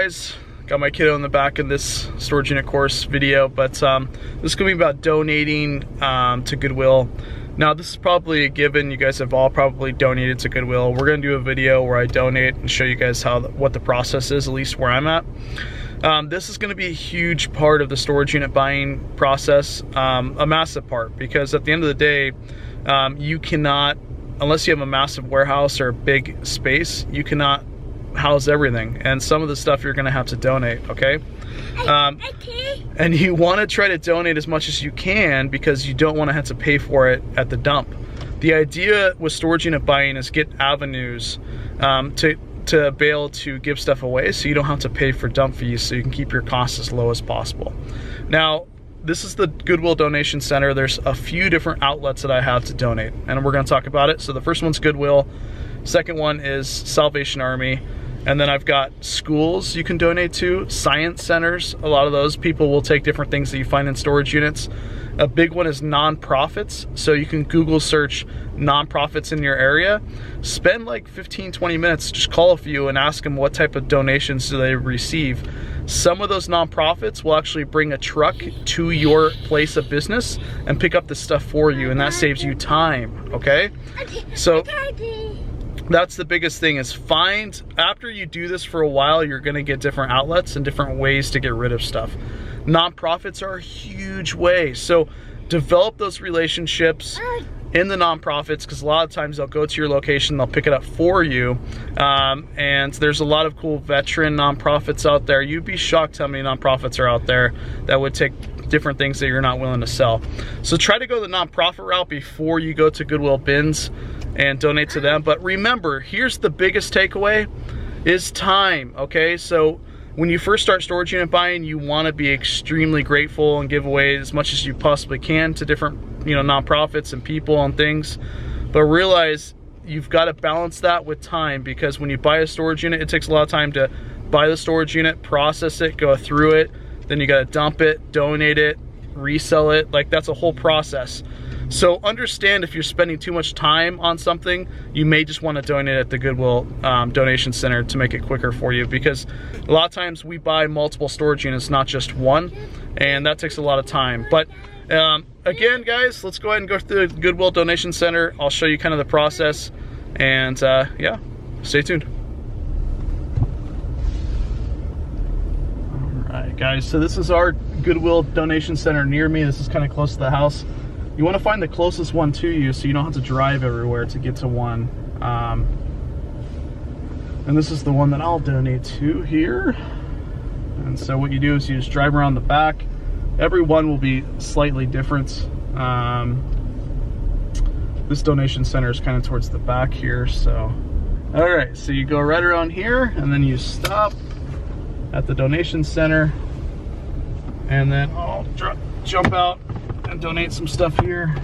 guys, got my kiddo in the back of this storage unit course video, but this is going to be about donating to Goodwill. Now this is probably a given, you guys have all probably donated to Goodwill. We're going to do a video where I donate and show you guys what the process is, at least where I'm at. This is going to be a huge part of the storage unit buying process, a massive part, because at the end of the day, you cannot, unless you have a massive warehouse or a big space, you cannot house everything, and some of the stuff you're going to have to donate, okay? And you want to try to donate as much as you can because you don't want to have to pay for it at the dump. The idea with storage unit buying is get avenues to be able to give stuff away so you don't have to pay for dump fees, so you can keep your costs as low as possible. Now, this is the Goodwill Donation Center. There's a few different outlets that I have to donate, and we're going to talk about it. So the first one's Goodwill, second one is Salvation Army, and then I've got schools you can donate to, science centers. A lot of those people will take different things that you find in storage units. A big one is nonprofits. So you can Google search nonprofits in your area. Spend like 15-20 minutes, just call a few and ask them what type of donations do they receive. Some of those nonprofits will actually bring a truck to your place of business and pick up the stuff for you, and that saves you time, okay? So that's the biggest thing, is find, after you do this for a while, you're gonna get different outlets and different ways to get rid of stuff. Nonprofits are a huge way, so develop those relationships in the nonprofits, because a lot of times they'll go to your location, they'll pick it up for you, and there's a lot of cool veteran nonprofits out there. You'd be shocked how many nonprofits are out there that would take different things that you're not willing to sell. So try to go the nonprofit route before you go to Goodwill bins and donate to them. But remember, here's the biggest takeaway, is time, okay? So when you first start storage unit buying, you want to be extremely grateful and give away as much as you possibly can to different, nonprofits and people and things. But realize you've got to balance that with time, because when you buy a storage unit, it takes a lot of time to buy the storage unit, process it, go through it, then you got to dump it, donate it, resell it. Like, that's a whole process. So understand, if you're spending too much time on something, you may just want to donate at the Goodwill Donation Center to make it quicker for you, because a lot of times we buy multiple storage units, not just one, and that takes a lot of time. But again, guys, let's go ahead and go through the Goodwill Donation Center. I'll show you kind of the process, and yeah, stay tuned. All right, guys, so this is our Goodwill Donation Center near me. This is kind of close to the house. You want to find the closest one to you so you don't have to drive everywhere to get to one. And this is the one that I'll donate to here. And so what you do is you just drive around the back. Every one will be slightly different. This donation center is kind of towards the back here. So, all right, so you go right around here, and then you stop at the donation center, and then I'll jump out and donate some stuff here.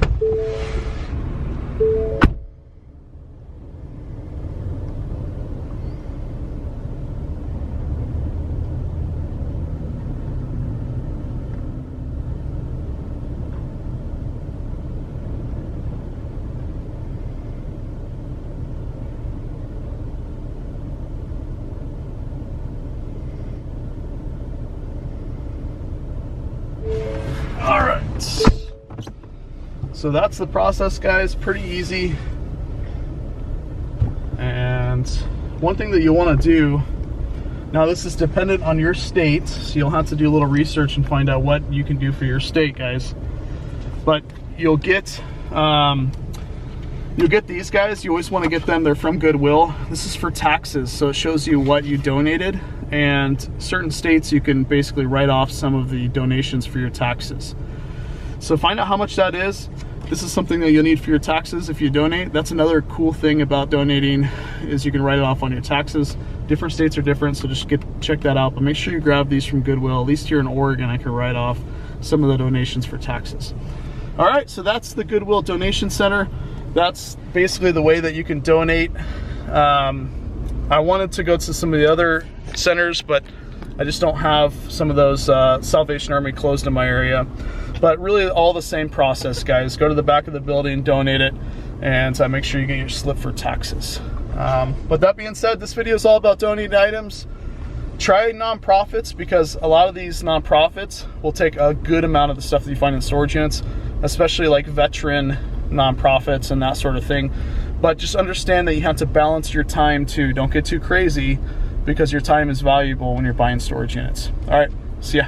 All right. So that's the process, guys. Pretty easy. And one thing that you'll want to do, now this is dependent on your state, so you'll have to do a little research and find out what you can do for your state, guys. But you'll get these guys. You always want to get them. They're from Goodwill. This is for taxes, so it shows you what you donated. And certain states, you can basically write off some of the donations for your taxes. So find out how much that is. This is something that you'll need for your taxes if you donate. That's another cool thing about donating, is you can write it off on your taxes. Different states are different, so just check that out. But make sure you grab these from Goodwill. At least here in Oregon, I can write off some of the donations for taxes. All right, so that's the Goodwill Donation Center. That's basically the way that you can donate. I wanted to go to some of the other centers, but I just don't have some of those. Salvation Army closed in my area. But really all the same process, guys. Go to the back of the building, donate it, and make sure you get your slip for taxes. But that being said, this video is all about donating items. Try nonprofits, because a lot of these nonprofits will take a good amount of the stuff that you find in storage units, especially like veteran nonprofits and that sort of thing. But just understand that you have to balance your time too. Don't get too crazy, because your time is valuable when you're buying storage units. All right, see ya.